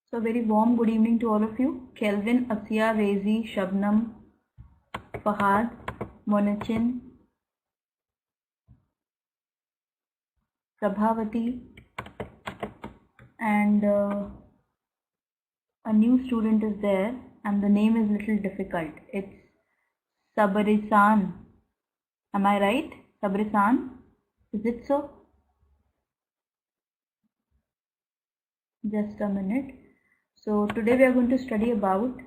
So very warm good evening to all of you. Kelvin, Asiya, Rezi, Shabnam, Fahad, Monachin, Prabhavati, and a new student is there, and the name is little difficult. It's Sabarisan. Am I right? Sabarisan? Is it so? Just a minute. So today we are going to study about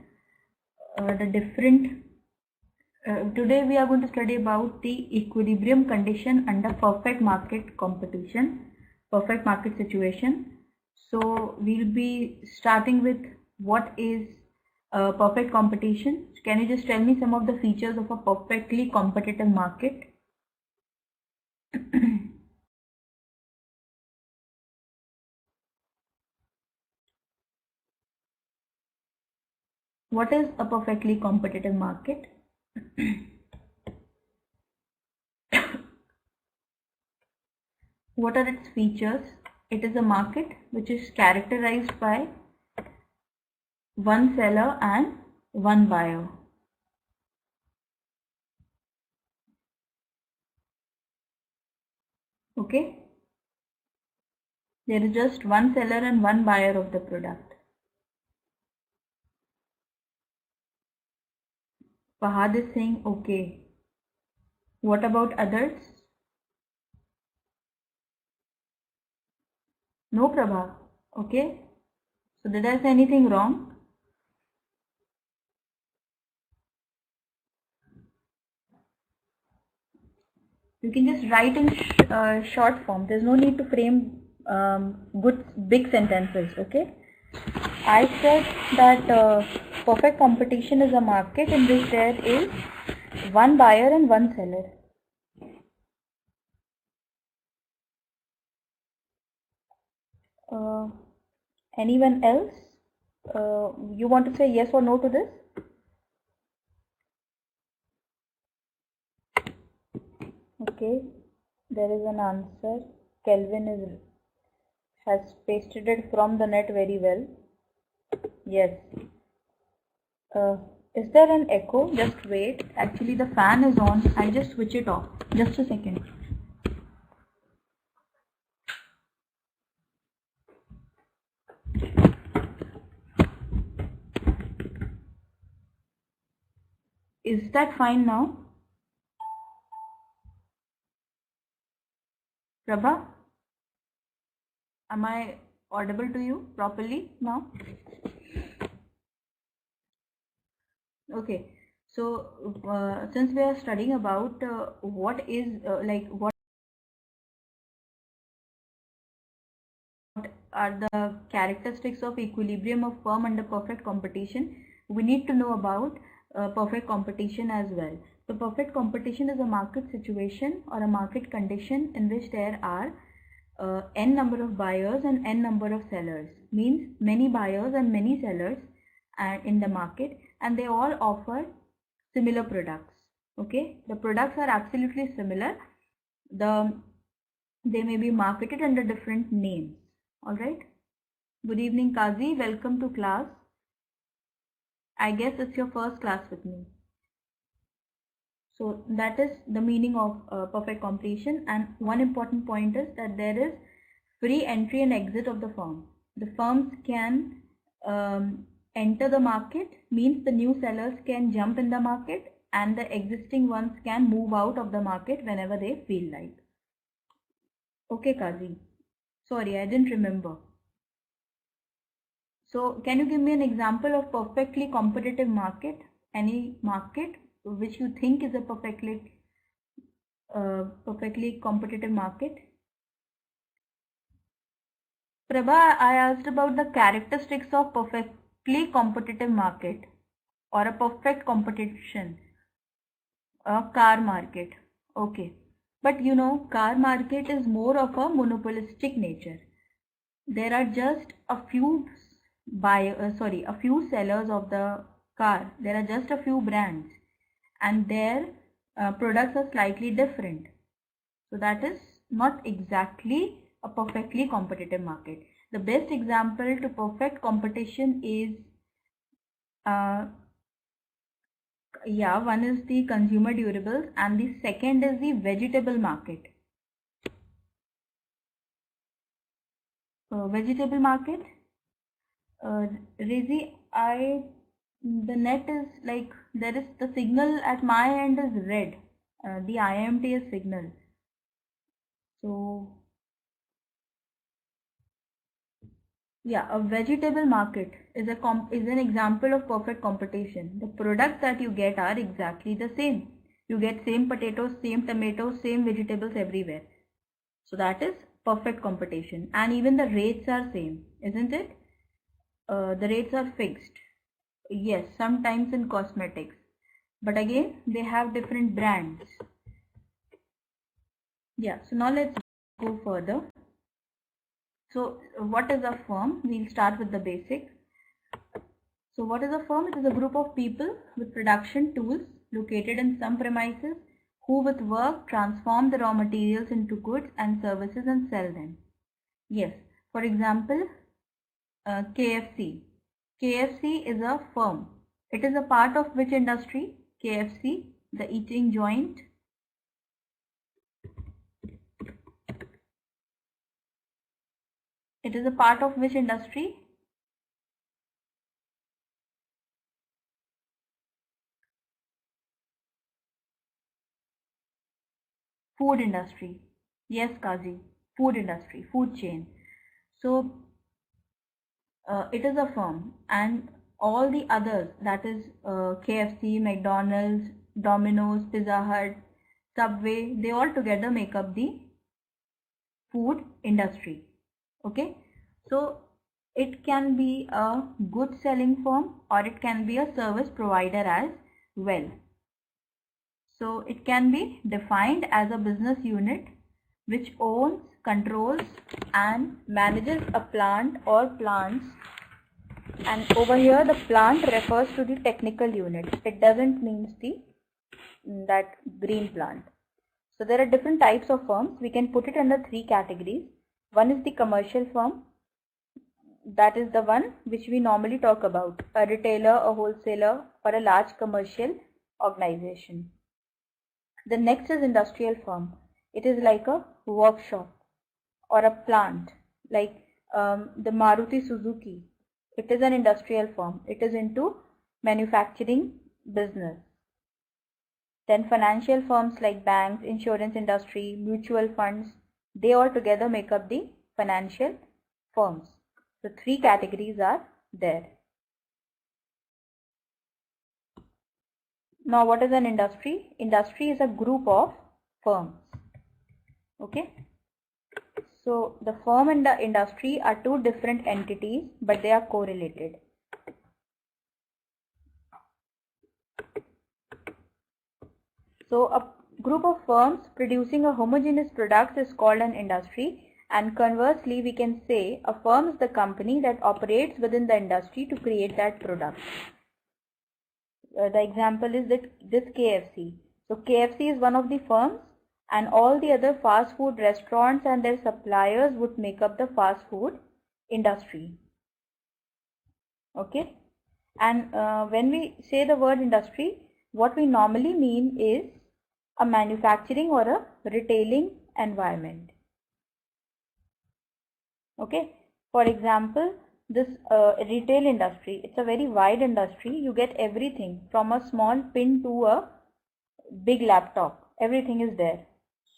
today we are going to study about the equilibrium condition under perfect market competition, perfect market situation. So we'll be starting with what is perfect competition. Can you just tell me some of the features of a perfectly competitive market? What is a perfectly competitive market? What are its features? It is a market which is characterized by one seller and one buyer. Okay? There is just one seller and one buyer of the product. Fahad is saying okay. What about others? No, Prabha. Okay. So did I say anything wrong? You can just write in short form. There's no need to frame good big sentences. Okay. I said that perfect competition is a market in which there is one buyer and one seller. Anyone else? You want to say yes or no to this? Okay, there is an answer. Kelvin has pasted it from the net very well. Yes. Is there an echo? Just wait. Actually, the fan is on. I'll just switch it off. Just a second. Is that fine now? Prabha? Am I audible to you properly now? Okay. So since we are studying about what is what are the characteristics of equilibrium of firm under perfect competition, we need to know about perfect competition as well. So perfect competition is a market situation or a market condition in which there are n number of buyers and n number of sellers. Means many buyers and many sellers in the market, and they all offer similar products. Okay, the products are absolutely similar. They may be marketed under different names. All right. Good evening, Kazi. Welcome to class. I guess it's your first class with me. So that is the meaning of perfect completion. And one important point is that there is free entry and exit of the firm. The firms can enter the market, means the new sellers can jump in the market, and the existing ones can move out of the market whenever they feel like. Okay, Kazi. Sorry, I didn't remember. So can you give me an example of perfectly competitive market? Any market which you think is a perfectly competitive market? Prabha, I asked about the characteristics of perfectly competitive market or a perfect competition. A car market. Okay. But you know, car market is more of a monopolistic nature. There are just a few sellers of the car. There are just a few brands and their products are slightly different. So that is not exactly a perfectly competitive market. The best example to perfect competition is one is the consumer durables and the second is the vegetable market. Vegetable market, Rizi, the net is like, there is the signal at my end is red. The IMT is signal. So yeah, a vegetable market is an example of perfect competition. The products that you get are exactly the same. You get same potatoes, same tomatoes, same vegetables everywhere. So that is perfect competition, and even the rates are same, isn't it? The rates are fixed. Yes, sometimes in cosmetics, but again they have different brands. Yeah, so now let's go further. So what is a firm? We'll start with the basic. So what is a firm? It is a group of people with production tools located in some premises who with work transform the raw materials into goods and services and sell them. Yes, for example, KFC. KFC is a firm. It is a part of which industry? KFC, the eating joint. It is a part of which industry? Food industry. Yes, Kazi. Food industry, food chain. So it is a firm, and all the others, that is KFC, McDonald's, Domino's, Pizza Hut, Subway, they all together make up the food industry. Okay, so it can be a good selling firm or it can be a service provider as well. So it can be defined as a business unit which owns, controls and manages a plant or plants, and over here the plant refers to the technical unit. It doesn't mean that green plant. So there are different types of firms. We can put it under three categories. One is the commercial firm. That is the one which we normally talk about, a retailer, a wholesaler or a large commercial organization. The next is industrial firm. It is like a workshop or a plant, like the Maruti Suzuki. It is an industrial firm. It is into manufacturing business. Then financial firms like banks, insurance industry, mutual funds, they all together make up the financial firms. So three categories are there. Now what is an industry? Industry is a group of firms. Okay. So the firm and the industry are two different entities, but they are correlated. So a group of firms producing a homogeneous product is called an industry, and conversely we can say a firm is the company that operates within the industry to create that product. The example is this KFC. So KFC is one of the firms, and all the other fast food restaurants and their suppliers would make up the fast food industry. Okay, and when we say the word industry, what we normally mean is a manufacturing or a retailing environment. Okay, for example, this retail industry, it's a very wide industry. You get everything from a small pin to a big laptop. Everything is there.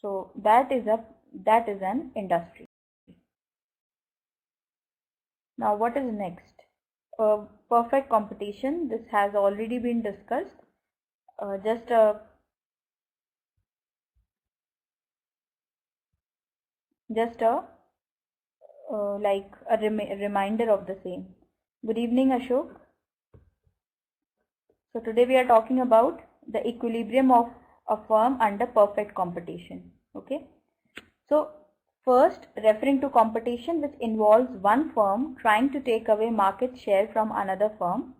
So that is an industry. Now what is next? Perfect competition. This has already been discussed. Just a reminder of the same. Good evening, Ashok. So today we are talking about the equilibrium of a firm under perfect competition. Okay. So first, referring to competition which involves one firm trying to take away market share from another firm.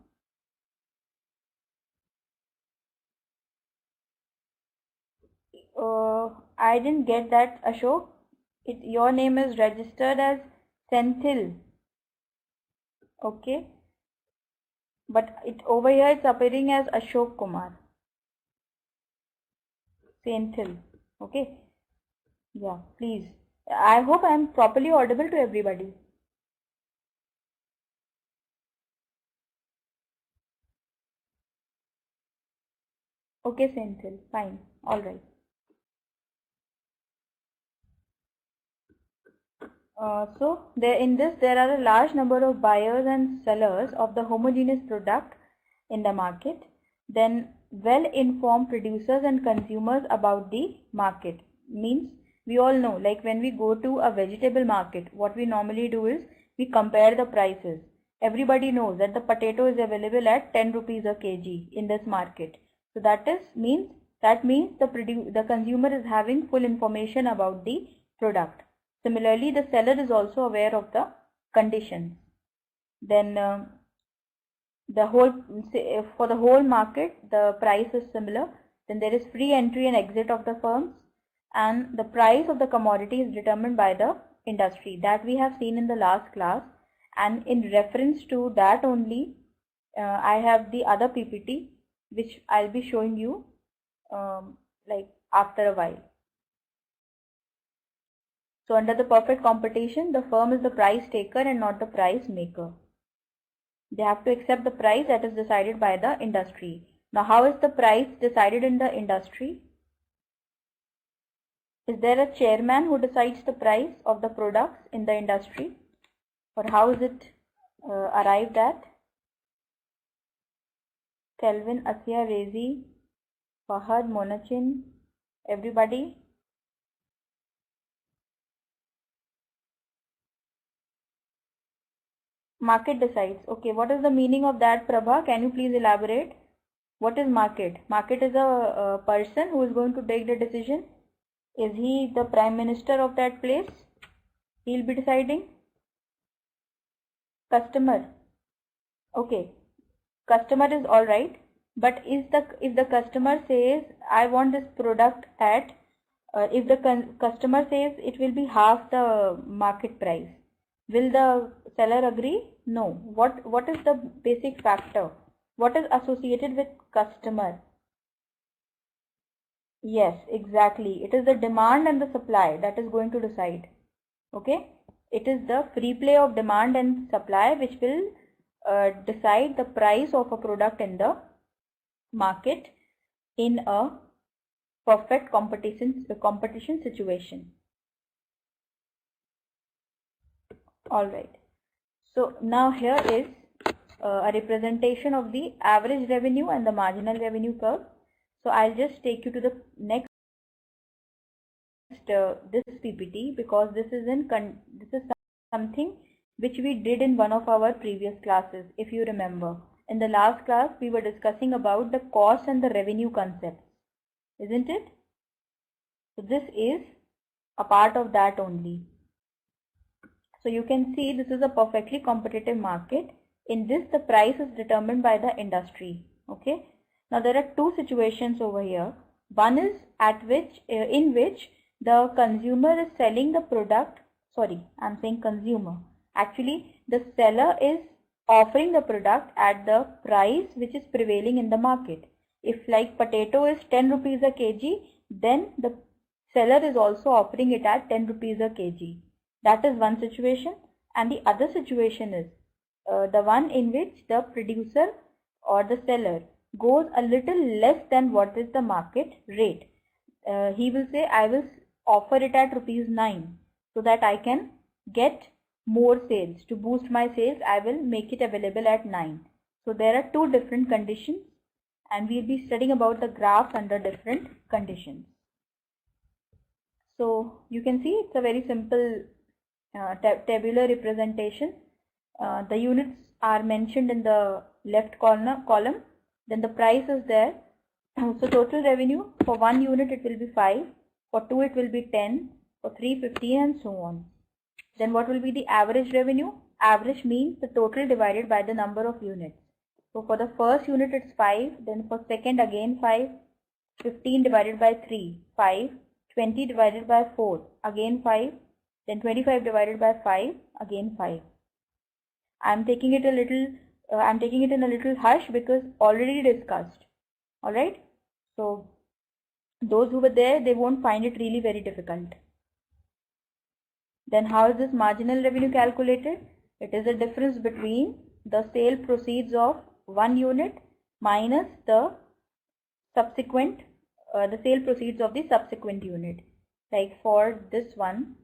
I didn't get that, Ashok. Your name is registered as Senthil. Okay. But over here it's appearing as Ashok Kumar. Senthil. Okay. Yeah, please. I hope I am properly audible to everybody. Okay, Senthil. Fine. All right. So there are a large number of buyers and sellers of the homogeneous product in the market. Then well-informed producers and consumers about the market. Means we all know, like when we go to a vegetable market, what we normally do is we compare the prices. Everybody knows that the potato is available at 10 rupees a kg in this market. So that means the consumer is having full information about the product. Similarly, the seller is also aware of the conditions. Then for the whole market, the price is similar. Then there is free entry and exit of the firms, and the price of the commodity is determined by the industry. That we have seen in the last class, and in reference to that only, I have the other PPT which I'll be showing you like after a while. So under the perfect competition, the firm is the price taker and not the price maker. They have to accept the price that is decided by the industry. Now, how is the price decided in the industry? Is there a chairman who decides the price of the products in the industry? Or how is it arrived at? Kelvin, Asya, Rezi, Fahad, Monachin, everybody? Market decides. Okay, what is the meaning of that, Prabha? Can you please elaborate? What is market? Market is a person who is going to take the decision. Is he the prime minister of that place? He'll be deciding. Customer. Okay, customer is all right. But if the customer says I want this product at, if the customer says it will be half the market price, will the seller agree? No. What is the basic factor? What is associated with customer? Yes, exactly. It is the demand and the supply that is going to decide. Okay. It is the free play of demand and supply which will decide the price of a product in the market in a perfect competition situation. All right. So now here is a representation of the average revenue and the marginal revenue curve. So I'll just take you to the next this PPT, because this is something which we did in one of our previous classes. If you remember, in the last class we were discussing about the cost and the revenue concepts, isn't it? So this is a part of that only. So you can see this is a perfectly competitive market. In this, the price is determined by the industry. Okay. Now there are two situations over here. One is in which the consumer is selling the product. Sorry, I'm saying consumer. Actually, the seller is offering the product at the price which is prevailing in the market. If like potato is 10 rupees a kg, then the seller is also offering it at 10 rupees a kg. That is one situation. And the other situation is the one in which the producer or the seller goes a little less than what is the market rate. He will say, I will offer it at ₹9 so that I can get more sales. To boost my sales, I will make it available at 9. So there are two different conditions, and we'll be studying about the graphs under different conditions. So you can see it's a very simple tabular representation. The units are mentioned in the left column. Then the price is there. So total revenue for 1 unit it will be 5, for 2 it will be 10, for 3 15, and so on. Then what will be the average revenue? Average means the total divided by the number of units. So for the first unit it's 5, then for second again 5, 15 divided by 3, 5, 20 divided by 4, again 5, then 25 divided by 5, again 5. I'm taking it in a little hush because already discussed. Alright? So those who were there, they won't find it really very difficult. Then how is this marginal revenue calculated? It is the difference between the sale proceeds of one unit minus the subsequent, the sale proceeds of the subsequent unit. Like for this one,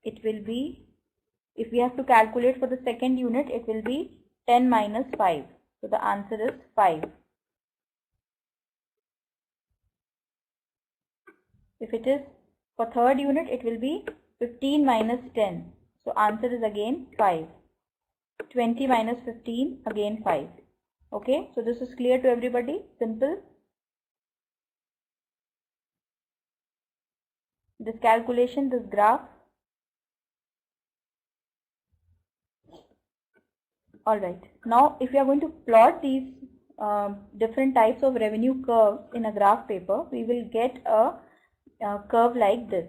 it will be, if we have to calculate for the second unit, it will be 10 minus 5. So the answer is 5. If it is for third unit, it will be 15 minus 10. So answer is again 5. 20 minus 15, again 5. Okay, so this is clear to everybody? Simple. This calculation, this graph. Alright, now if we are going to plot these different types of revenue curves in a graph paper, we will get a curve like this.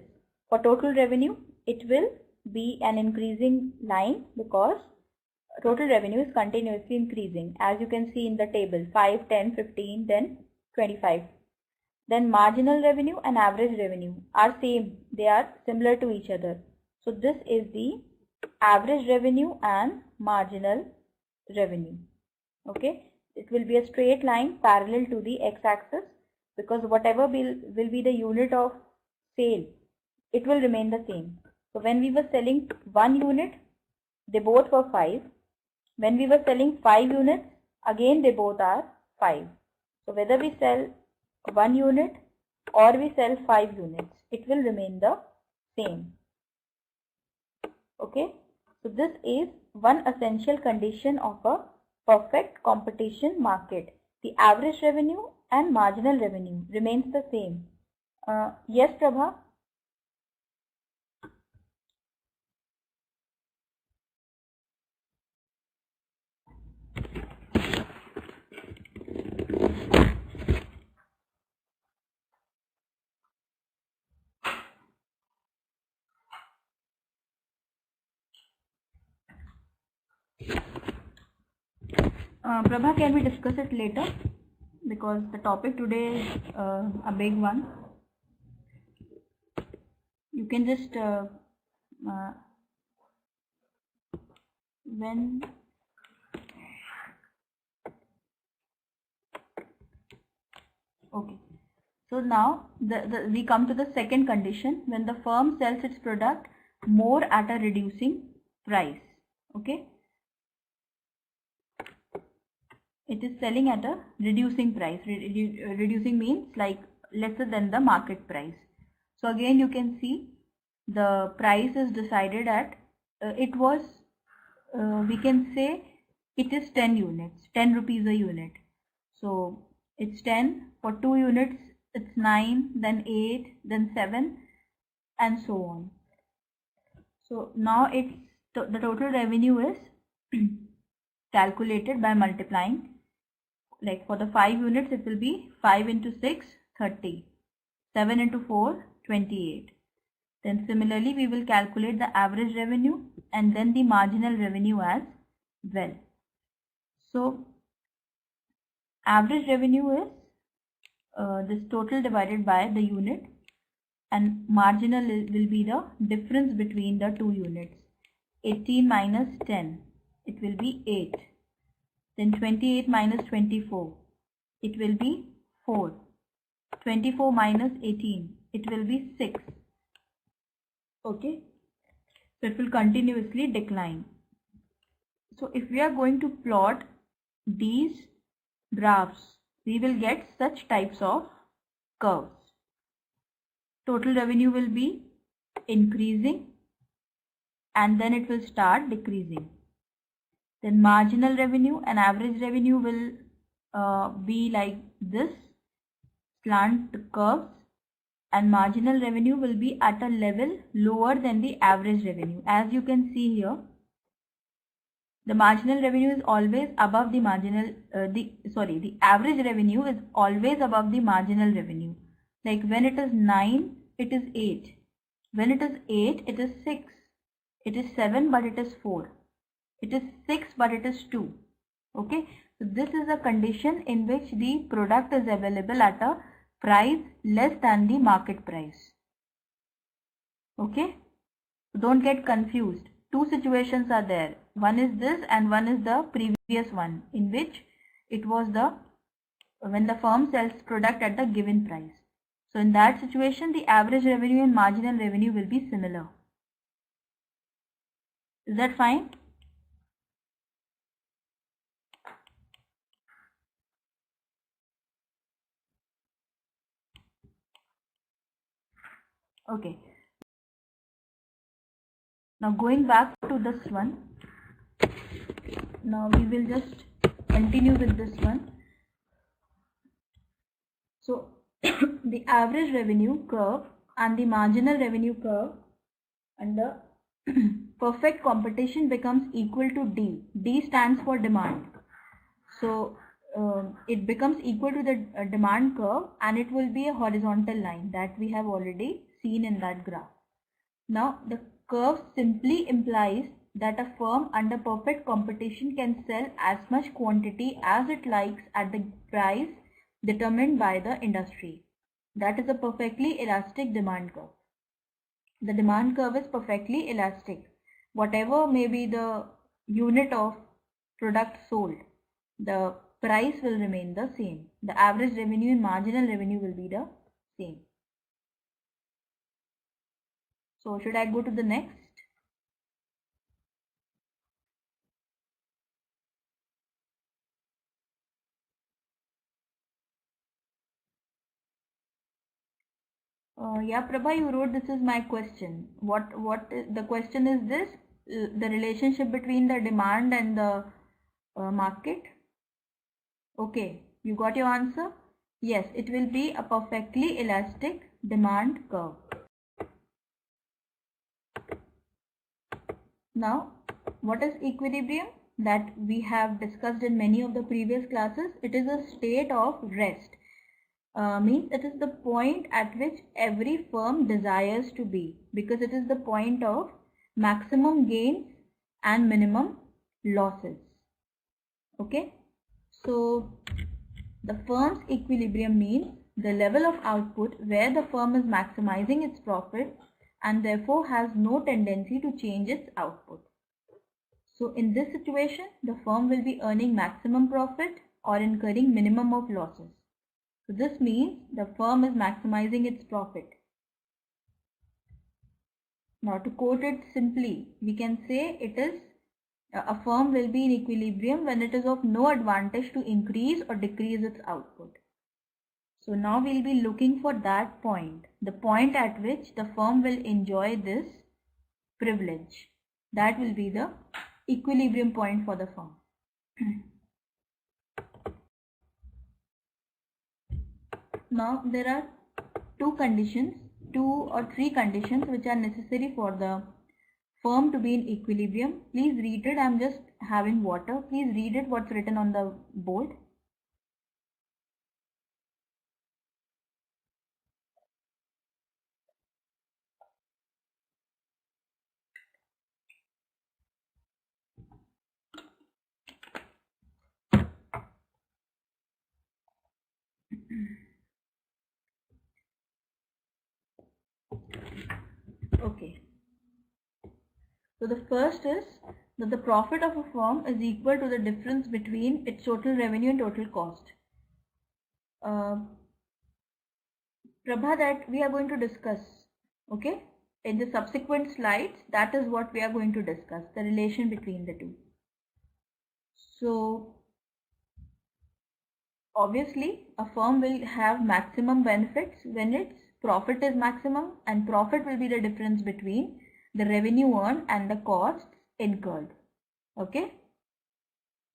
For total revenue, it will be an increasing line because total revenue is continuously increasing, as you can see in the table, 5, 10, 15, then 25. Then marginal revenue and average revenue are same, they are similar to each other. So this is the average revenue and marginal revenue. Okay, it will be a straight line parallel to the x-axis because whatever will be the unit of sale, it will remain the same. So when we were selling one unit, they both were 5. When we were selling 5 units, again they both are 5. So whether we sell 1 unit or we sell 5 units, it will remain the same. Okay, so this is one essential condition of a perfect competition market. The average revenue and marginal revenue remains the same. Yes, Prabha? Prabha, can we discuss it later? Because the topic today is a big one. You can just when okay. So now we come to the second condition, when the firm sells its product more at a reducing price. Okay. It is selling at a reducing price. Reducing means like lesser than the market price. So again you can see the price is decided at, we can say it is 10 units, 10 rupees a unit. So it's 10, for 2 units it's 9, then 8, then 7 and so on. So now it's the total revenue is calculated by multiplying. Like for the 5 units, it will be 5 into 6, 30. 7 into 4, 28. Then similarly, we will calculate the average revenue and then the marginal revenue as well. So average revenue is this total divided by the unit, and marginal will be the difference between the two units. 18 minus 10, it will be 8. Then 28 minus 24, it will be 4. 24 minus 18, it will be 6. Okay, so it will continuously decline. So if we are going to plot these graphs, we will get such types of curves. Total revenue will be increasing and then it will start decreasing. Then marginal revenue and average revenue will be like this, slant curves, and marginal revenue will be at a level lower than the average revenue. As you can see here, the marginal revenue is always above the marginal, the average revenue is always above the marginal revenue. Like when it is 9, it is 8. When it is 8, it is 6. It is 7, but it is 4. It is 6, but it is 2. Okay. So this is a condition in which the product is available at a price less than the market price. Okay. Don't get confused. Two situations are there. One is this and one is the previous one, in which it was when the firm sells product at the given price. So in that situation, the average revenue and marginal revenue will be similar. Is that fine? Okay. Now going back to this one. Now we will just continue with this one. So the average revenue curve and the marginal revenue curve under perfect competition becomes equal to D. D stands for demand. So it becomes equal to the demand curve, and it will be a horizontal line that we have already seen in that graph. Now the curve simply implies that a firm under perfect competition can sell as much quantity as it likes at the price determined by the industry. That is a perfectly elastic demand curve. The demand curve is perfectly elastic. Whatever may be the unit of product sold, the price will remain the same. The average revenue and marginal revenue will be the same. So should I go to the next? Yeah, Prabha, you wrote this is my question. The question is this, the relationship between the demand and the market? Okay, you got your answer? Yes, it will be a perfectly elastic demand curve. Now, what is equilibrium? That we have discussed in many of the previous classes. It is a state of rest. Means it is the point at which every firm desires to be, because it is the point of maximum gains and minimum losses. Okay, so the firm's equilibrium means the level of output where the firm is maximizing its profit and therefore has no tendency to change its output. So in this situation, the firm will be earning maximum profit or incurring minimum of losses. So this means the firm is maximizing its profit. Now to quote it simply, we can say it is a firm will be in equilibrium when it is of no advantage to increase or decrease its output. So now we'll be looking for that point, the point at which the firm will enjoy this privilege. That will be the equilibrium point for the firm. Now there are two or three conditions which are necessary for the firm to be in equilibrium. Please read it. I'm just having water. Please read it, what's written on the board. Okay. So the first is that the profit of a firm is equal to the difference between its total revenue and total cost. Prabha, that we are going to discuss, okay, in the subsequent slides. That is what we are going to discuss, the relation between the two. So obviously a firm will have maximum benefits when its profit is maximum, and profit will be the difference between the revenue earned and the costs incurred. Okay,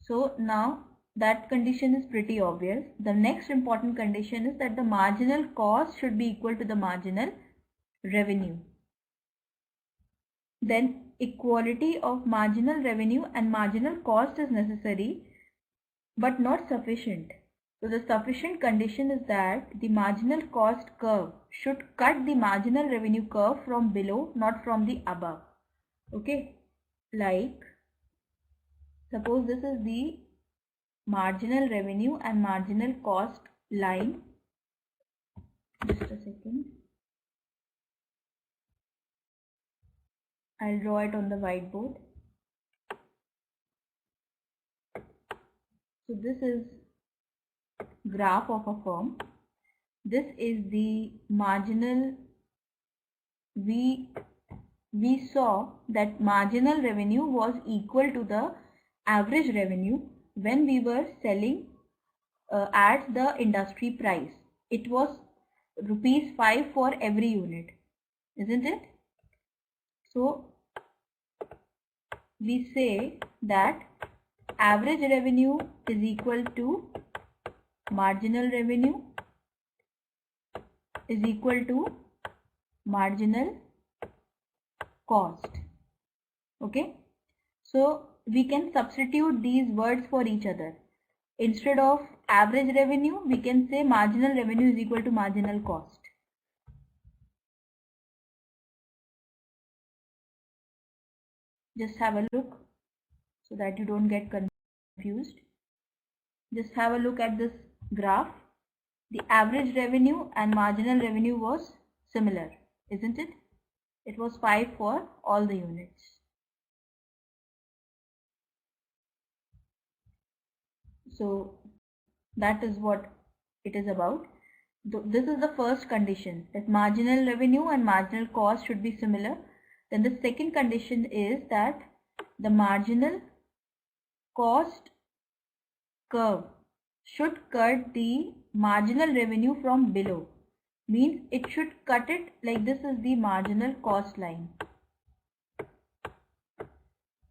so now that condition is pretty obvious. The next important condition is that the marginal cost should be equal to the marginal revenue. Then equality of marginal revenue and marginal cost is necessary but not sufficient. So the sufficient condition is that the marginal cost curve should cut the marginal revenue curve from below, not from the above. Okay, like suppose this is the marginal revenue and marginal cost line. Just a second. I'll draw it on the whiteboard. So this is graph of a firm. This is the marginal. We saw that marginal revenue was equal to the average revenue when we were selling at the industry price. It was rupees 5 for every unit, isn't it? So we say that average revenue is equal to marginal revenue is equal to marginal cost. Okay, so we can substitute these words for each other. Instead of average revenue, we can say marginal revenue is equal to marginal cost. Just have a look so that you don't get confused. Just have a look at this graph. The average revenue and marginal revenue was similar, isn't it? It was 5 for all the units. So that is what it is about. This is the first condition, that marginal revenue and marginal cost should be similar. Then the second condition is that the marginal cost curve should cut the marginal revenue from below. Means it should cut it like this is the marginal cost line.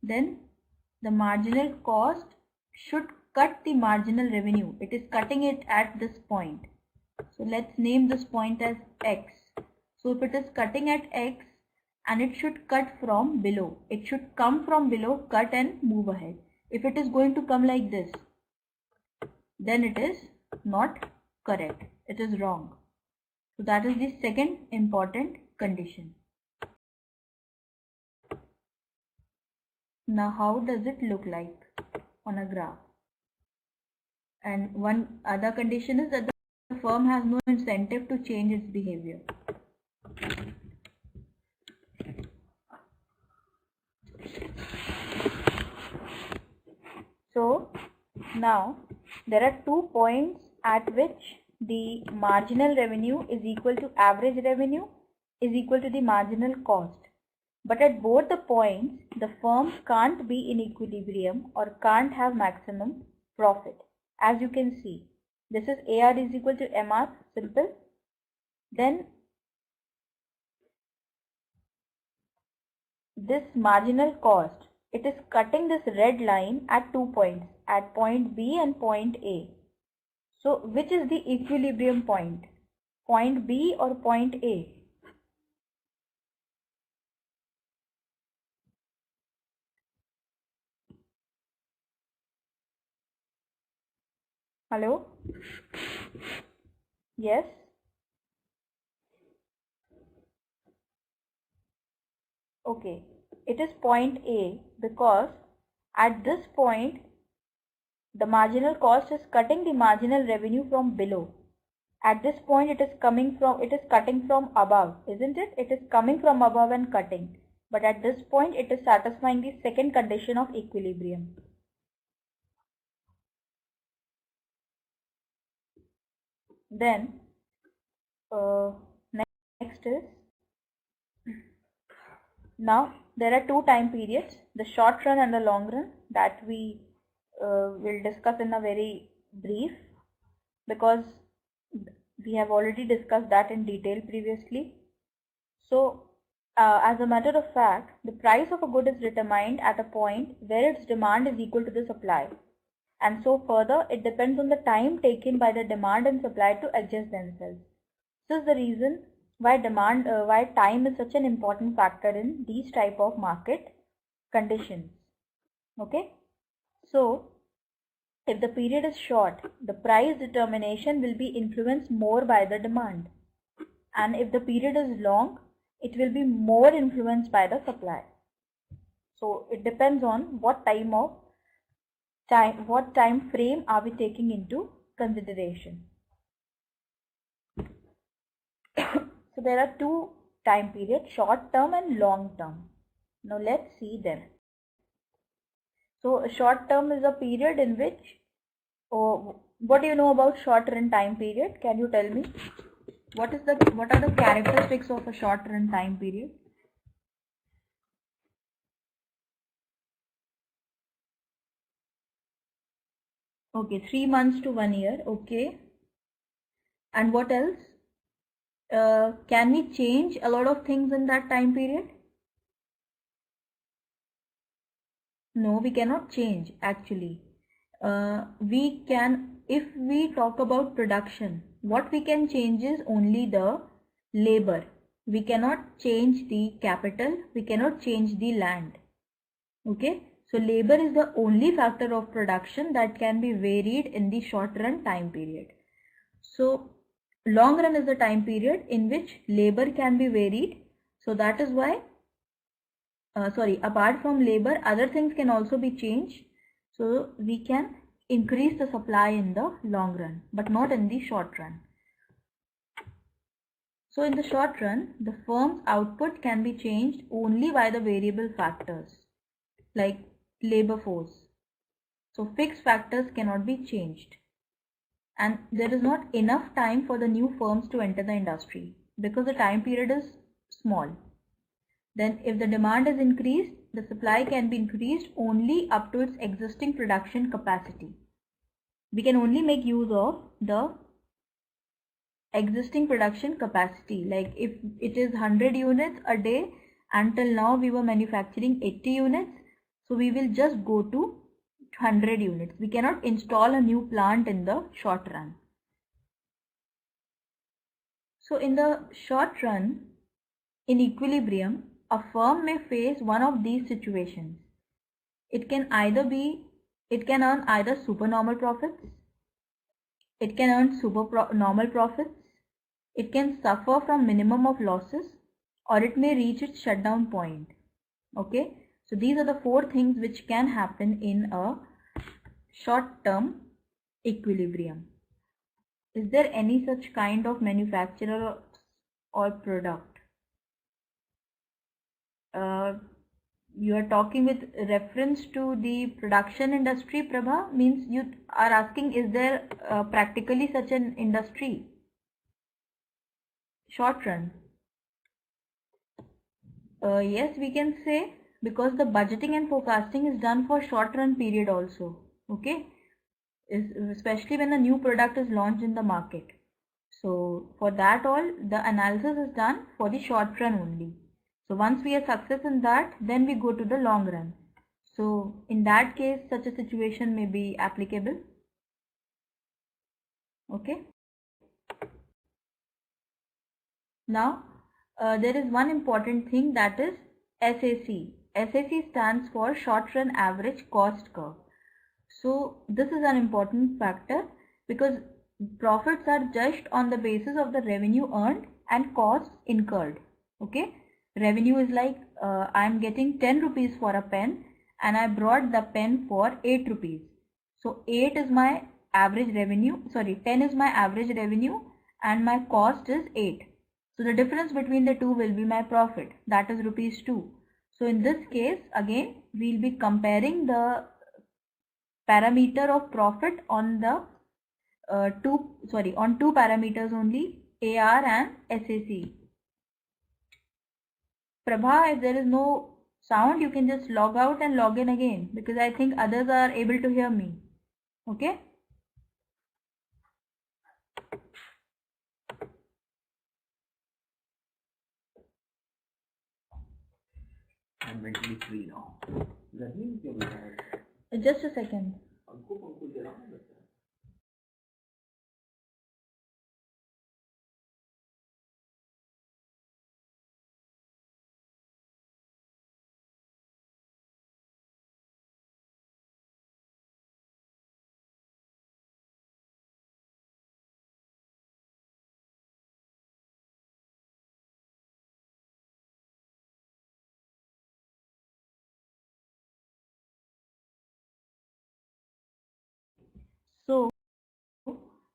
Then the marginal cost should cut the marginal revenue. It is cutting it at this point. So let's name this point as X. So if it is cutting at X and it should cut from below, it should come from below, cut and move ahead. If it is going to come like this, then it is not correct. It is wrong. So that is the second important condition. Now how does it look like on a graph? And one other condition is that the firm has no incentive to change its behavior. So now there are 2 points at which the marginal revenue is equal to average revenue is equal to the marginal cost. But at both the points, the firm can't be in equilibrium or can't have maximum profit. As you can see, this is AR is equal to MR, simple. Then this marginal cost, it is cutting this red line at 2 points, at point B and point A. So which is the equilibrium point? Point B or point A? Hello? Yes? Okay, it is point A because at this point the marginal cost is cutting the marginal revenue from below. At this point it is cutting from above, isn't it? It is coming from above and cutting. But at this point it is satisfying the second condition of equilibrium. Then next is, now there are 2 time periods, the short run and the long run, that we will discuss in a very brief, because we have already discussed that in detail previously. So as a matter of fact, the price of a good is determined at a point where its demand is equal to the supply, and so further it depends on the time taken by the demand and supply to adjust themselves. This is the reason why time is such an important factor in these type of market conditions. Okay, so If the period is short, the price determination will be influenced more by the demand. And if the period is long, it will be more influenced by the supply. So it depends on what time frame are we taking into consideration. So there are two time periods, short term and long term. Now let's see them. So a short term is a period in which, what do you know about short run time period? Can you tell me? What are the characteristics of a short run time period? Okay, 3 months to 1 year. Okay. And what else? Can we change a lot of things in that time period? No, we cannot change actually. We can, if we talk about production, what we can change is only the labor. We cannot change the capital, we cannot change the land. Okay, so labor is the only factor of production that can be varied in the short run time period. So long run is the time period in which labor can be varied. So that is why, apart from labor, other things can also be changed. So we can increase the supply in the long run, but not in the short run. So in the short run, the firm's output can be changed only by the variable factors like labor force. So fixed factors cannot be changed. And there is not enough time for the new firms to enter the industry because the time period is small. Then if the demand is increased, the supply can be increased only up to its existing production capacity. We can only make use of the existing production capacity. Like if it is 100 units a day, until now we were manufacturing 80 units. So we will just go to 100 units. We cannot install a new plant in the short run. So in the short run, in equilibrium, a firm may face one of these situations. It can earn either supernormal profits, it can earn supernormal profits, it can suffer from minimum of losses, or it may reach its shutdown point. Okay, so these are the four things which can happen in a short-term equilibrium. Is there any such kind of manufacturer or product? You are talking with reference to the production industry, Prabha? Means you are asking, is there practically such an industry? Short run. Yes, we can say, because the budgeting and forecasting is done for short run period also. Okay, especially when a new product is launched in the market. So for that all, the analysis is done for the short run only. So once we are success in that, then we go to the long run. So in that case, such a situation may be applicable. Okay. Now there is one important thing, that is SAC. SAC stands for short run average cost curve. So this is an important factor because profits are judged on the basis of the revenue earned and costs incurred. Okay, revenue is like I am getting 10 rupees for a pen and I brought the pen for 8 rupees. So 8 is my average revenue, 10 is my average revenue and my cost is 8. So the difference between the two will be my profit, that is rupees 2. So in this case, again, we'll be comparing the parameter of profit on the two parameters only, AR and SAC. Prabha, if there is no sound, you can just log out and log in again, because I think others are able to hear me. Okay. I'm mentally free now. Just a second.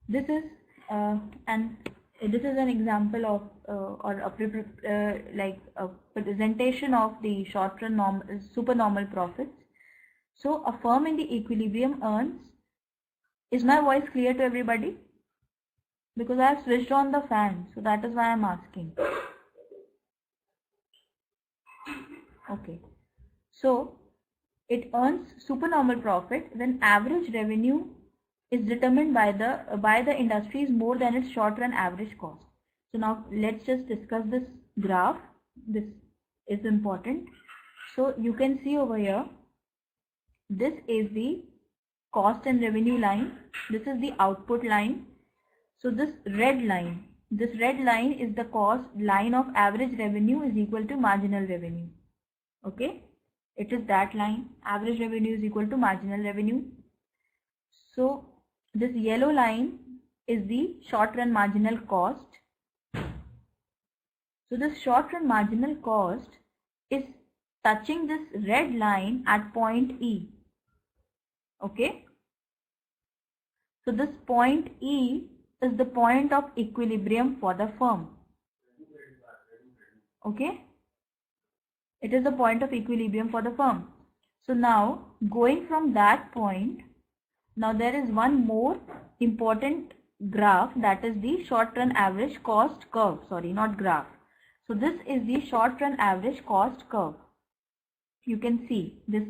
This is an example of or a like a presentation of the short run supernormal profits. So a firm in the equilibrium earns. Is my voice clear to everybody? Because I have switched on the fan, so that is why I am asking. Okay. So it earns supernormal profit when average revenue is determined by the industry is more than its short run average cost. So now let's just discuss this graph. This is important. So you can see over here, this is the cost and revenue line. This is the output line. So this red line is the cost line of average revenue is equal to marginal revenue. Okay, it is that line. Average revenue is equal to marginal revenue. So this yellow line is the short run marginal cost. So this short run marginal cost is touching this red line at point E. Okay, so this point E is the point of equilibrium for the firm. Okay, it is the point of equilibrium for the firm. So now going from that point, now there is one more important graph, that is the short run average cost curve. Sorry, not graph. So this is the short run average cost curve. You can see this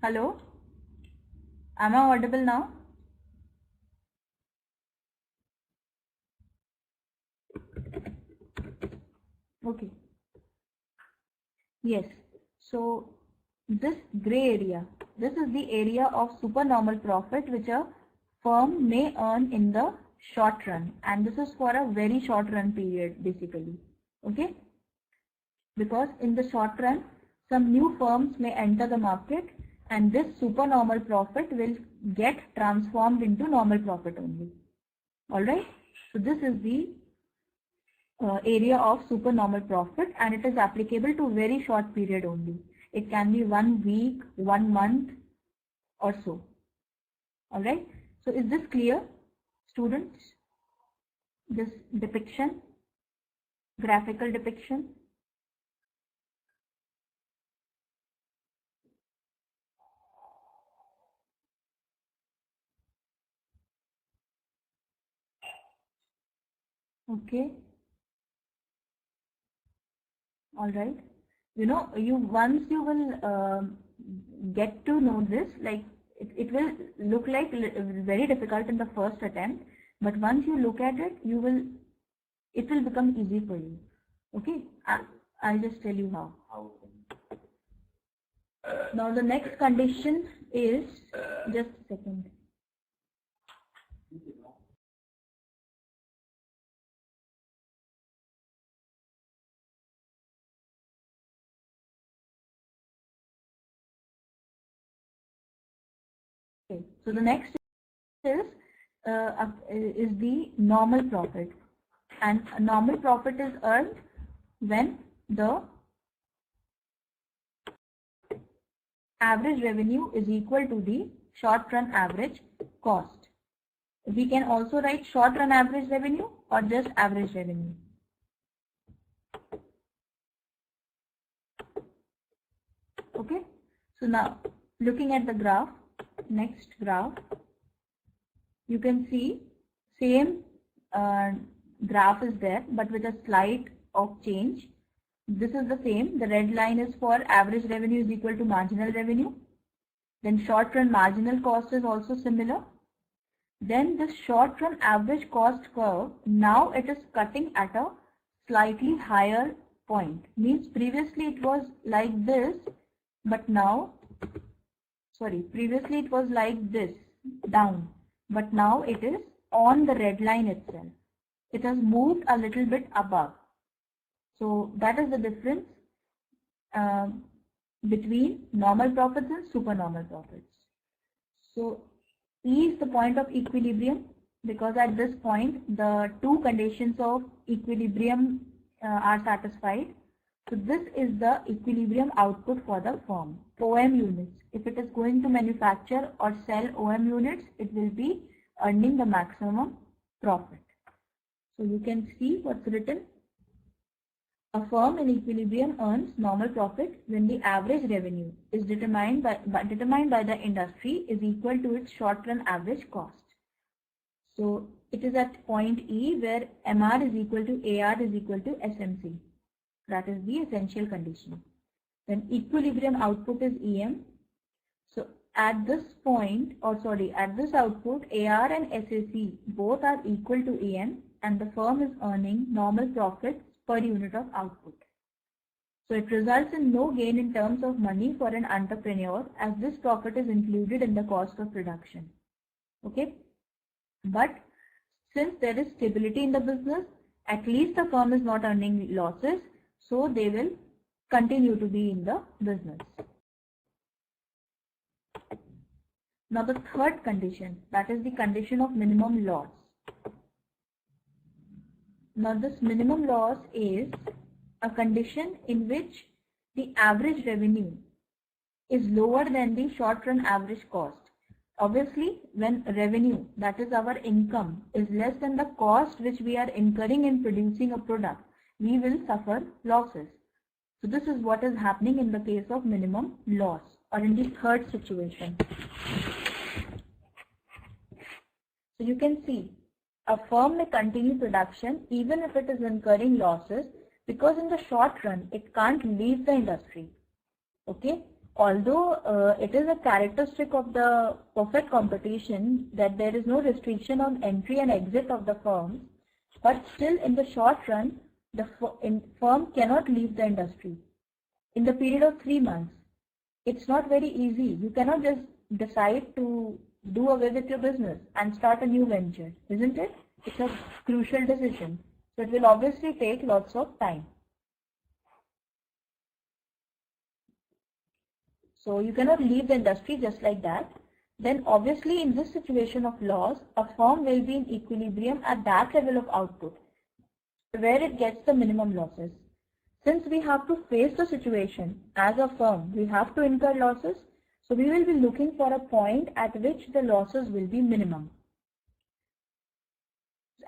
hello, am I audible now? Okay. Yes. So this gray area, this is the area of supernormal profit which a firm may earn in the short run, and this is for a very short run period basically. Okay, because in the short run some new firms may enter the market and this supernormal profit will get transformed into normal profit only. Alright, so this is the area of supernormal profit, and it is applicable to very short period only. It can be 1 week, 1 month or so. Alright, so is this clear, students? This depiction, graphical depiction? Okay. All right. You know, once you will get to know this, like it will look like very difficult in the first attempt, but once you look at it, it will become easy for you. Okay. I'll just tell you how. How? Now the next condition is, just a second. Okay, so the next is the normal profit, and normal profit is earned when the average revenue is equal to the short run average cost. We can also write short run average revenue or just average revenue. Okay, so now looking at the graph, next graph, you can see same graph is there but with a slight of change. This is the same. The red line is for average revenue is equal to marginal revenue. Then short run marginal cost is also similar. Then this short run average cost curve, now it is cutting at a slightly higher point. Means previously it was like this, but now, sorry, previously it was like this, down, but now it is on the red line itself. It has moved a little bit above. So that is the difference between normal profits and supernormal profits. So E is the point of equilibrium, because at this point the two conditions of equilibrium are satisfied. So this is the equilibrium output for the firm. OM units. If it is going to manufacture or sell OM units, it will be earning the maximum profit. So you can see what's written. A firm in equilibrium earns normal profit when the average revenue is determined by the industry is equal to its short run average cost. So it is at point E where MR is equal to AR is equal to SMC. That is the essential condition. Then equilibrium output is EM. So at this point, or sorry, at this output, AR and SAC both are equal to EM, and the firm is earning normal profits per unit of output. So it results in no gain in terms of money for an entrepreneur, as this profit is included in the cost of production. Okay, but since there is stability in the business, at least the firm is not earning losses, so they will continue to be in the business. Now the third condition, that is the condition of minimum loss. Now this minimum loss is a condition in which the average revenue is lower than the short run average cost. Obviously, when revenue, that is our income, is less than the cost which we are incurring in producing a product, we will suffer losses. So this is what is happening in the case of minimum loss, or in the third situation. So you can see a firm may continue production even if it is incurring losses, because in the short run it can't leave the industry. Okay, although it is a characteristic of the perfect competition that there is no restriction on entry and exit of the firms, but still in the short run the firm cannot leave the industry in the period of 3 months. It's not very easy. You cannot just decide to do away with your business and start a new venture, isn't it? It's a crucial decision. So it will obviously take lots of time. So you cannot leave the industry just like that. Then obviously in this situation of loss, a firm will be in equilibrium at that level of output where it gets the minimum losses. Since we have to face the situation as a firm, we have to incur losses. So we will be looking for a point at which the losses will be minimum.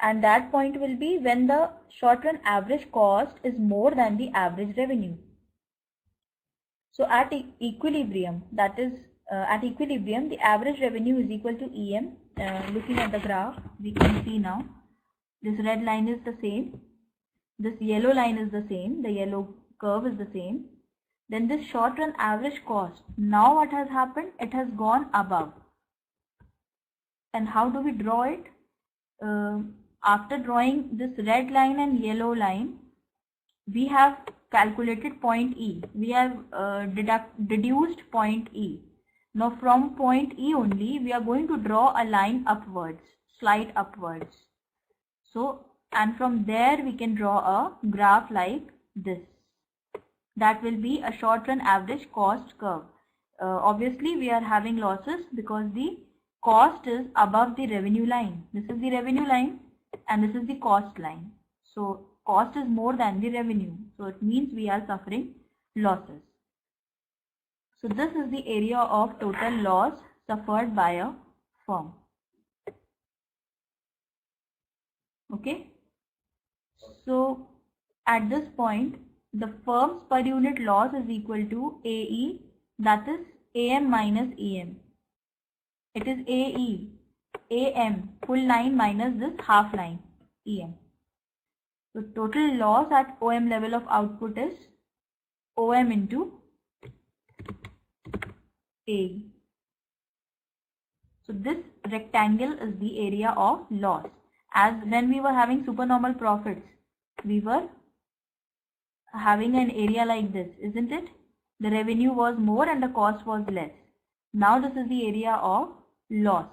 And that point will be when the short run average cost is more than the average revenue. So at equilibrium, that is at equilibrium, the average revenue is equal to EM. Looking at the graph, we can see now this red line is the same. This yellow line is the same. The yellow curve is the same. Then this short run average cost, now what has happened? It has gone above. And how do we draw it? After drawing this red line and yellow line, we have calculated point E. We have deduced point E. Now from point E only, we are going to draw a line upwards, slight upwards. So, and from there we can draw a graph like this. That will be a short run average cost curve. Obviously, we are having losses because the cost is above the revenue line. This is the revenue line and this is the cost line. So, cost is more than the revenue. So, it means we are suffering losses. So, this is the area of total loss suffered by a firm. Okay. So, at this point, the firm's per unit loss is equal to AE, that is AM minus EM. It is AE, AM, full line minus this half line, EM. So total loss at OM level of output is OM into AE. So this rectangle is the area of loss. As when we were having supernormal profits, we were having an area like this, isn't it? The revenue was more and the cost was less. Now this is the area of loss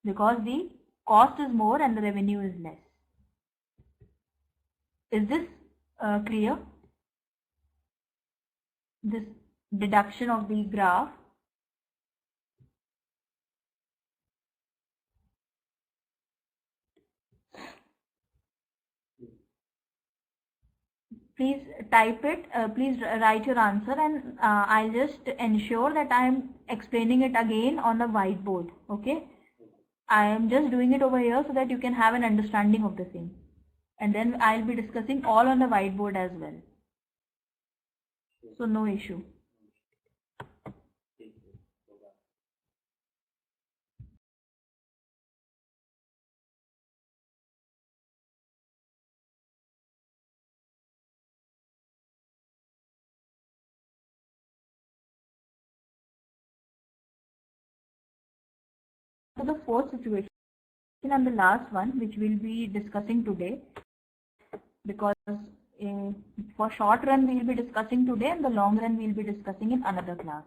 because the cost is more and the revenue is less. Is this clear? This deduction of the graph. Please type it, please write your answer, and I'll just ensure that I am explaining it again on the whiteboard. Okay, I am just doing it over here so that you can have an understanding of the same, and then I'll be discussing all on the whiteboard as well, so no issue. So the fourth situation and the last one which we'll be discussing today, because for short run we'll be discussing today and the long run we'll be discussing in another class.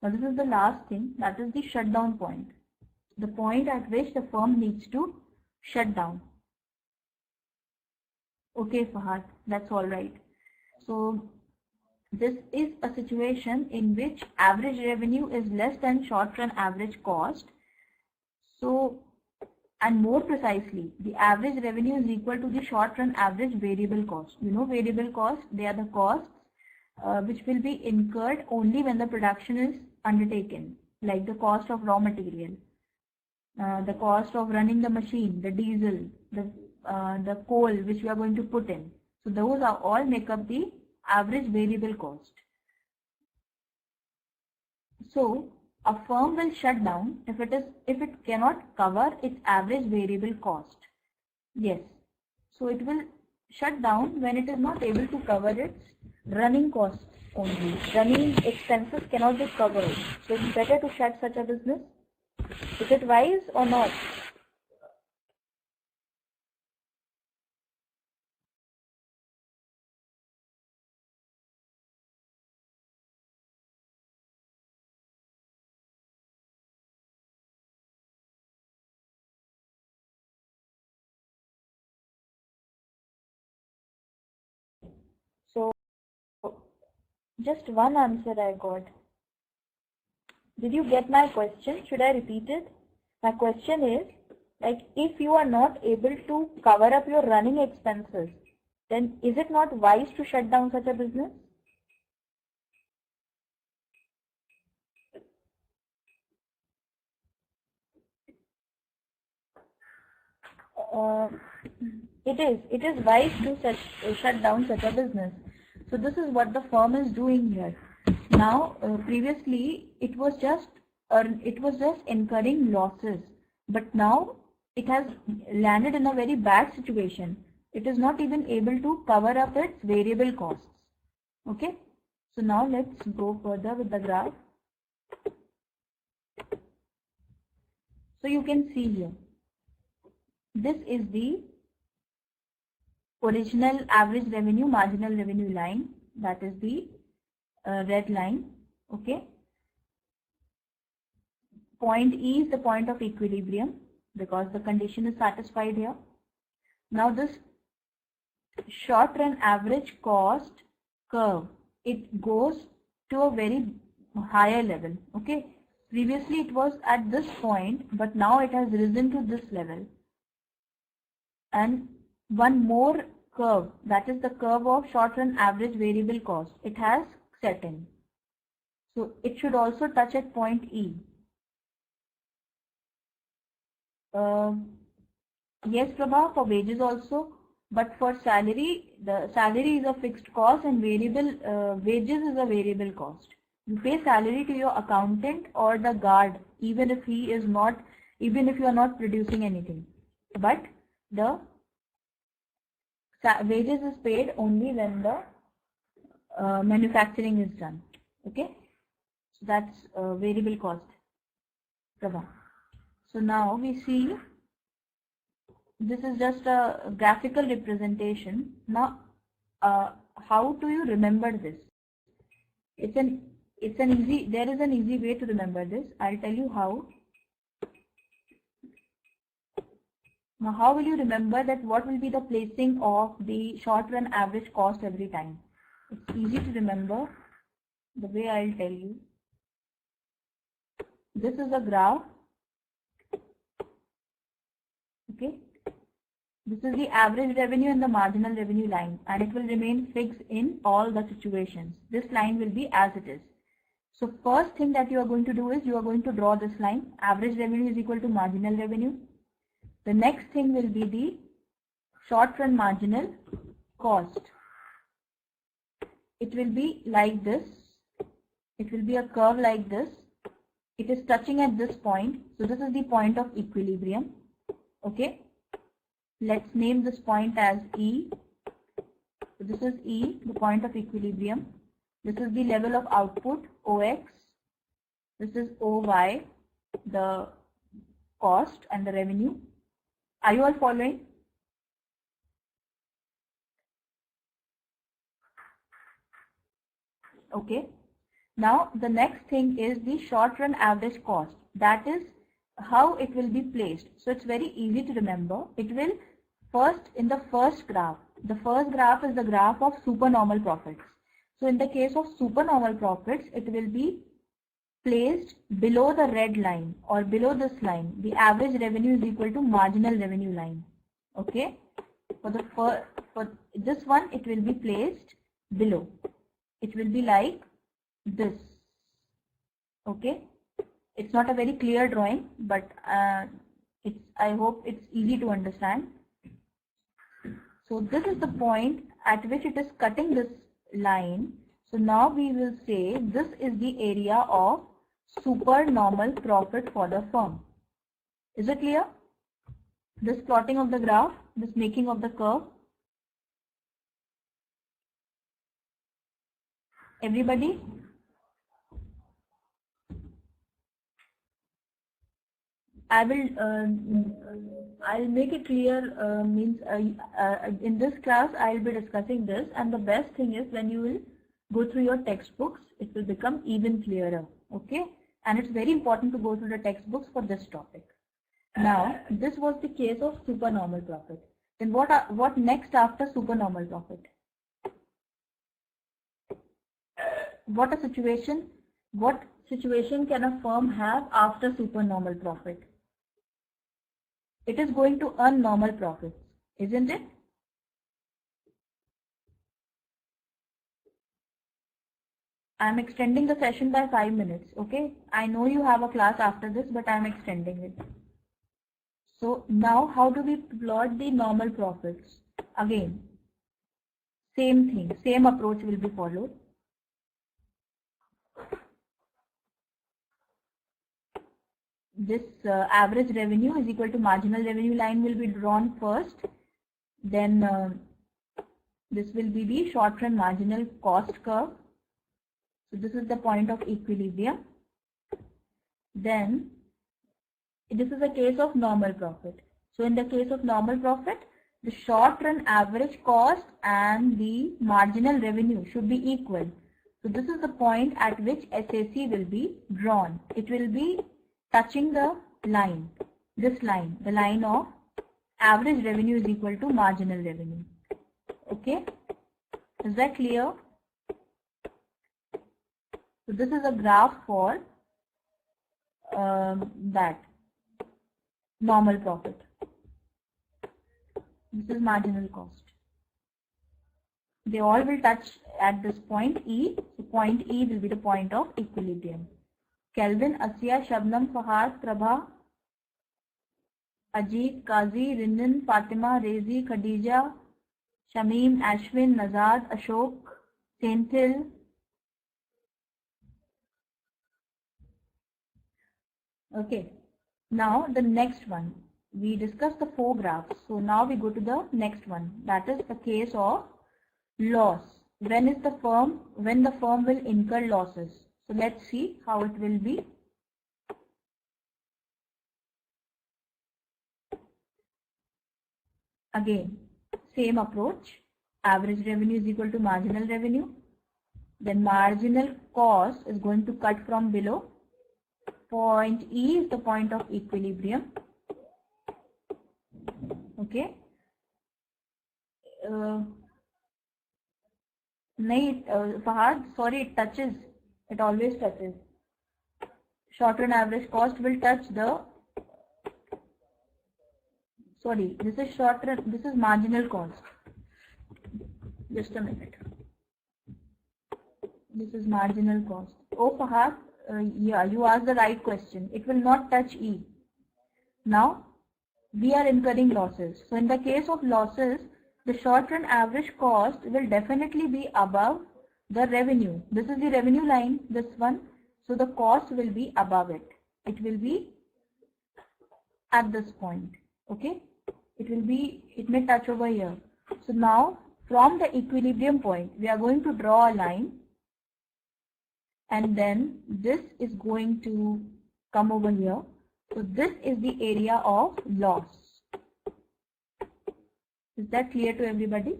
Now this is the last thing, that is the shutdown point, the point at which the firm needs to shut down. Okay, Fahad, that's all right. So this is a situation in which average revenue is less than short run average cost. So, and more precisely, the average revenue is equal to the short run average variable cost. You know variable cost, they are the costs which will be incurred only when the production is undertaken, like the cost of raw material, the cost of running the machine, the diesel, the coal which we are going to put in. So those are all make up the average variable cost. So a firm will shut down if it cannot cover its average variable cost. Yes. So it will shut down when it is not able to cover its running costs only. Running expenses cannot be covered. So it's better to shut such a business. Is it wise or not? So just one answer I got. Did you get my question? Should I repeat it? My question is, like, if you are not able to cover up your running expenses, then is it not wise to shut down such a business? It is wise to shut down such a business. So this is what the firm is doing here. Now, previously it was just incurring losses, but now it has landed in a very bad situation. It is not even able to cover up its variable costs. Okay. So now let's go further with the graph. So you can see here, this is the original average revenue, marginal revenue line, that is the red line. Okay. Point E is the point of equilibrium because the condition is satisfied here. Now this short run average cost curve, it goes to a very higher level. Okay. Previously it was at this point, but now it has risen to this level. And one more curve, that is the curve of short run average variable cost, it has set in. So it should also touch at point E. Yes, Prabha, for wages also, but for salary, the salary is a fixed cost and variable wages is a variable cost. You pay salary to your accountant or the guard, even if he is not, even if you are not producing anything. But the wages is paid only when the manufacturing is done. Okay, so that's variable cost, Prabha. So now we see this is just a graphical representation. Now, how do you remember this? There is an easy way to remember this. I'll tell you how. Now, how will you remember that what will be the placing of the short run average cost every time? It's easy to remember the way I'll tell you. This is a graph. Okay. This is the average revenue and the marginal revenue line, and it will remain fixed in all the situations. This line will be as it is. So first thing that you are going to do is you are going to draw this line. Average revenue is equal to marginal revenue. The next thing will be the short run marginal cost. It will be like this. It will be a curve like this. It is touching at this point. So this is the point of equilibrium. Okay. Let's name this point as E. So this is E, the point of equilibrium. This is the level of output, OX. This is OY, the cost and the revenue. Are you all following? Okay. Now the next thing is the short run average cost. That is how it will be placed. So it's very easy to remember. It will first in the first graph. The first graph is the graph of supernormal profits. So in the case of supernormal profits, it will be placed below the red line or below this line. The average revenue is equal to marginal revenue line. Okay. For this one, it will be placed below. It will be like this. Okay. It's not a very clear drawing, but I hope it's easy to understand. So this is the point at which it is cutting this line. So now we will say this is the area of supernormal profit for the firm. Is it clear? This plotting of the graph, this making of the curve. Everybody? I'll make it clear, in this class I'll be discussing this, and the best thing is when you will go through your textbooks, it will become even clearer. Okay, and it's very important to go through the textbooks for this topic. Now this was the case of supernormal profit. Then what next after supernormal profit? What situation can a firm have after supernormal profit? It is going to earn normal profits, isn't it? I'm extending the session by 5 minutes. Okay, I know you have a class after this, but I'm extending it. So now how do we plot the normal profits? Again, same thing, same approach will be followed. This average revenue is equal to marginal revenue line will be drawn first. Then this will be the short run marginal cost curve. So this is the point of equilibrium. Then this is a case of normal profit. So in the case of normal profit, the short run average cost and the marginal revenue should be equal. So this is the point at which SAC will be drawn. It will be touching the line, this line, the line of average revenue is equal to marginal revenue. Okay, is that clear? So this is a graph for that normal profit. This is marginal cost. They all will touch at this point E. So point E will be the point of equilibrium. Kelvin, Asiya, Shabnam, Fahad, Prabha, Ajit, Qazi, Rinan, Fatima, Rezi, Khadija, Shamim, Ashwin, Nazad, Ashok, Senthil. Okay. Now the next one. We discussed the 4 graphs. So now we go to the next one. That is the case of loss. When the firm will incur losses. So let's see how it will be. Again, same approach. Average revenue is equal to marginal revenue. Then marginal cost is going to cut from below. Point E is the point of equilibrium. Okay. Fahad, sorry, it touches. It always touches. Short run average cost will touch the. Sorry, this is short run. This is marginal cost. Just a minute. This is marginal cost. Oh, Fahad, yeah, you asked the right question. It will not touch E. Now, we are incurring losses. So in the case of losses, the short run average cost will definitely be above the revenue. This is the revenue line, this one. So the cost will be above it. It will be at this point. Okay. It may touch over here. So now from the equilibrium point, we are going to draw a line. And then this is going to come over here. So this is the area of loss. Is that clear to everybody?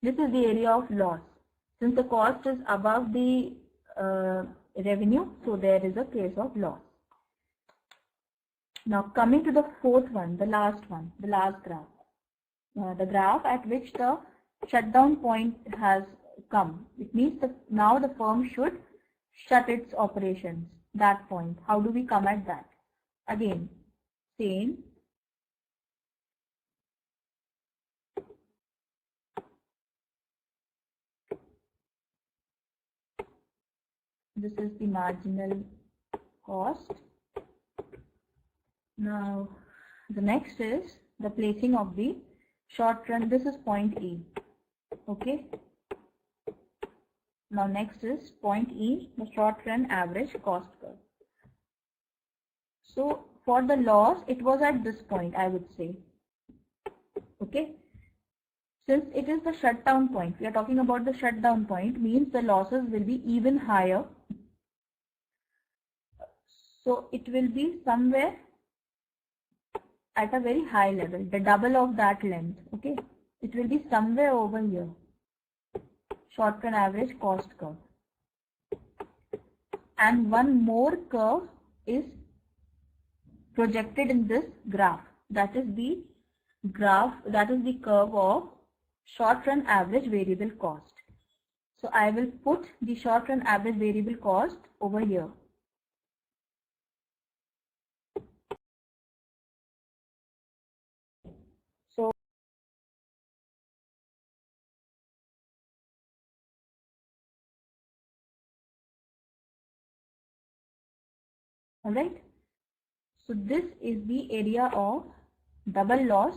This is the area of loss. Since the cost is above the revenue, so there is a case of loss. Now coming to the 4th one, the last graph. The graph at which the shutdown point has come. It means that now the firm should shut its operations. That point. How do we come at that? Again, same. This is the marginal cost. Now, the next is the placing of the short run. This is point E. Okay. Now next is point E, the short run average cost curve. So for the loss, it was at this point, I would say. Okay. Since it is the shutdown point, we are talking about the shutdown point, means the losses will be even higher. So it will be somewhere at a very high level, the double of that length. Okay. It will be somewhere over here. Short run average cost curve. And one more curve is projected in this graph. That is the curve of short run average variable cost. So I will put the short run average variable cost over here. So all right. So this is the area of double loss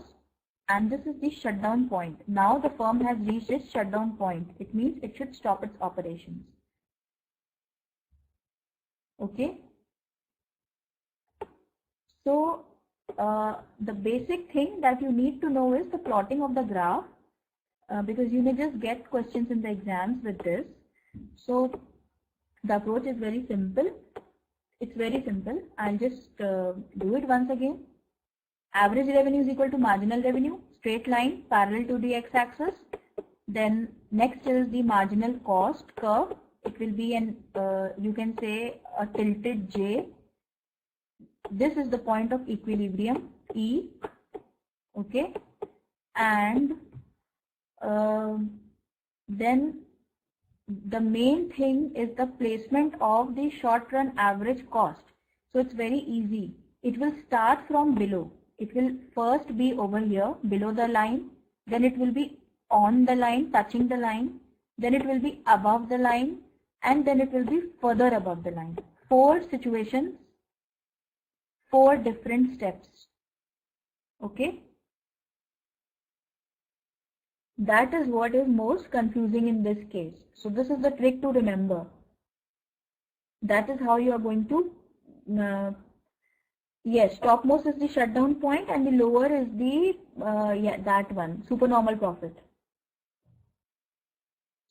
and this is the shutdown point. Now the firm has reached its shutdown point. It means it should stop its operations. Okay. So the basic thing that you need to know is the plotting of the graph because you may just get questions in the exams with this. So the approach is very simple. It's very simple. I'll just do it once again. Average revenue is equal to marginal revenue, straight line parallel to the x-axis. Then next is the marginal cost curve. It will be an, you can say, a tilted J. This is the point of equilibrium, E. Okay. And then the main thing is the placement of the short run average cost. So it's very easy. It will start from below. It will first be over here below the line, then it will be on the line, touching the line, then it will be above the line, and then it will be further above the line. 4 situations, 4 different steps. Okay. That is what is most confusing in this case. So this is the trick to remember. That is how you are going to, yes, topmost is the shutdown point and the lower is the, yeah, that one, supernormal profit.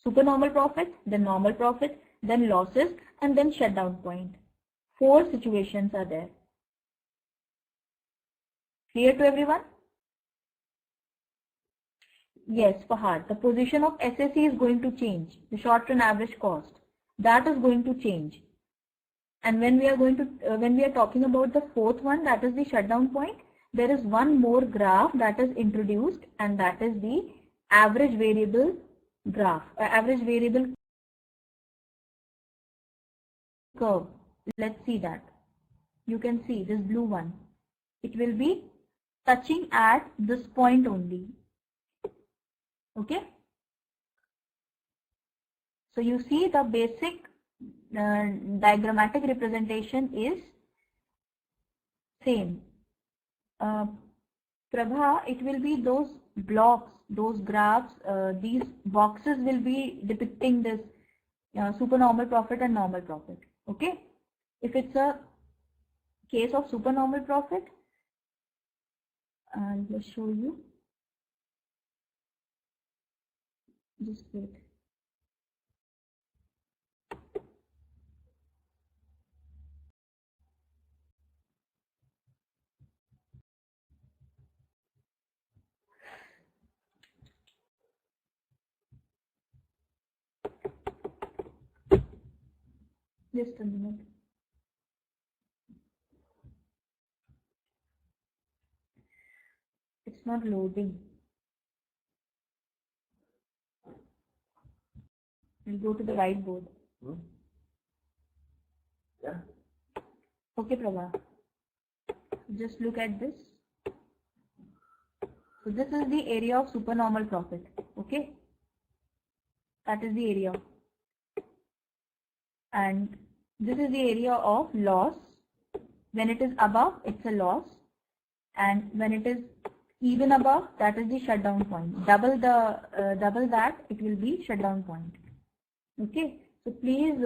Supernormal profit, then normal profit, then losses, and then shutdown point. 4 situations are there. Clear to everyone? Yes, Fahad, the position of SAC is going to change, the short run average cost. That is going to change. And when we are going to, when we are talking about the 4th one, that is the shutdown point, there is one more graph that is introduced, and that is the average variable graph, average variable curve. Let's see that. You can see this blue one. It will be touching at this point only. Okay. So you see the basic diagrammatic representation is same. Prabha, it will be those blocks, those graphs, these boxes will be depicting this supernormal profit and normal profit. Okay. If it's a case of supernormal profit, I'll just show you. Just wait. Just a minute. It's not loading. We'll go to the whiteboard. Yeah. Okay, Prabha. Just look at this. So this is the area of supernormal profit. Okay. That is the area. And this is the area of loss. When it is above, it's a loss. And when it is even above, that is the shutdown point. Double that, it will be shutdown point. Okay, so please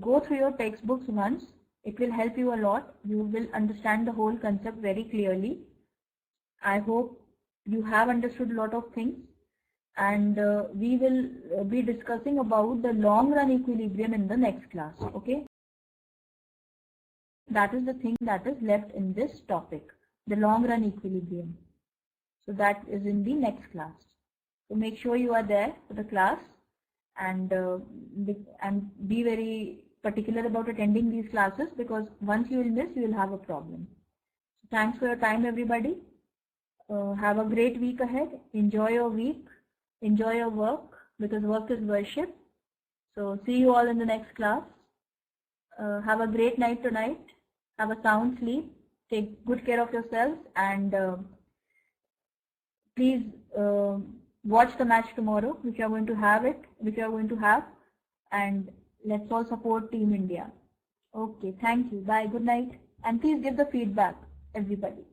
go through your textbooks once. It will help you a lot. You will understand the whole concept very clearly. I hope you have understood a lot of things, and we will be discussing about the long run equilibrium in the next class. Okay, that is the thing that is left in this topic, the long run equilibrium. So that is in the next class. So make sure you are there for the class. And be very particular about attending these classes, because once you will miss, you will have a problem. So thanks for your time, everybody. Have a great week ahead. Enjoy your week. Enjoy your work, because work is worship. So see you all in the next class. Have a great night tonight. Have a sound sleep. Take good care of yourselves, and please watch the match tomorrow if you are going to have, and let's all support Team India. Okay, thank you. Bye. Good night. And please give the feedback, everybody.